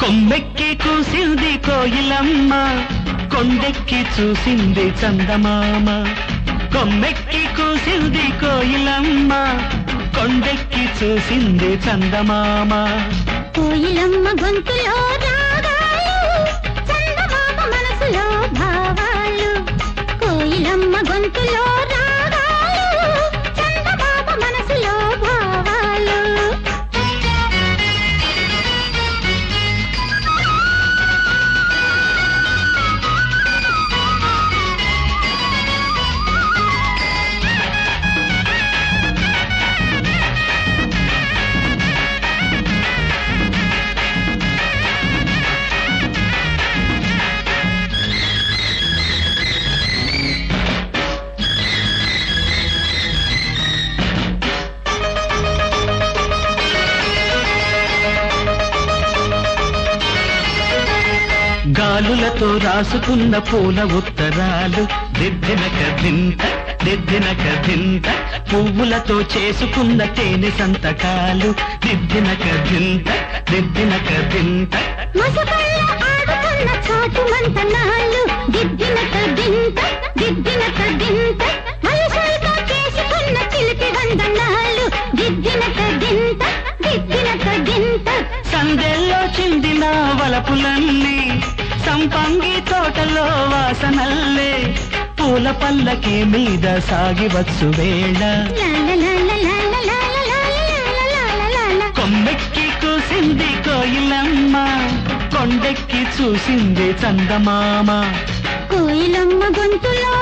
కొమ్మెక్కి కూసింది కోయిలమ్మ, కొండెక్కి చూసింది చందమామ. కొమ్మెక్కి కూసింది కోయిలమ్మ, కొండెక్కి చూసింది చందమామ. కోయిలమ్మ గొంతులో రాగాలు, చందమామ మనసులో భావాలు. కోయిలమ్మ గొంతులో రాగాలు, చందమామ మనసులో భావాలు. గాలులతో రాసుకున్న పూల ఉత్తరాలు, దిద్దినక దింత దిద్దినక దింత. పువ్వులతో చేసుకున్న తేనె సంతకాలు, దిద్దినక దింత దిద్దినక దింత. మసకల్లో ఆడుకున్న చాటు మంతనాలు, దిద్దినక దింత దిద్దినక దింత. మనుషులతో చేసుకున్న చిలిపి వందనాలు, దిద్దినక దింత దిద్దినక దింత. సందెల్లో చిందిన వలపులన్నీ, సంపంగి తోటలో వాసనల్లే. పూల పల్లకి మీద సాగివచ్చు వేళ, కొమ్మెక్కి కూసింది కోయిలమ్మ, కొండెక్కి చూసింది చందమామ. కోయిలమ్మ గొంతులో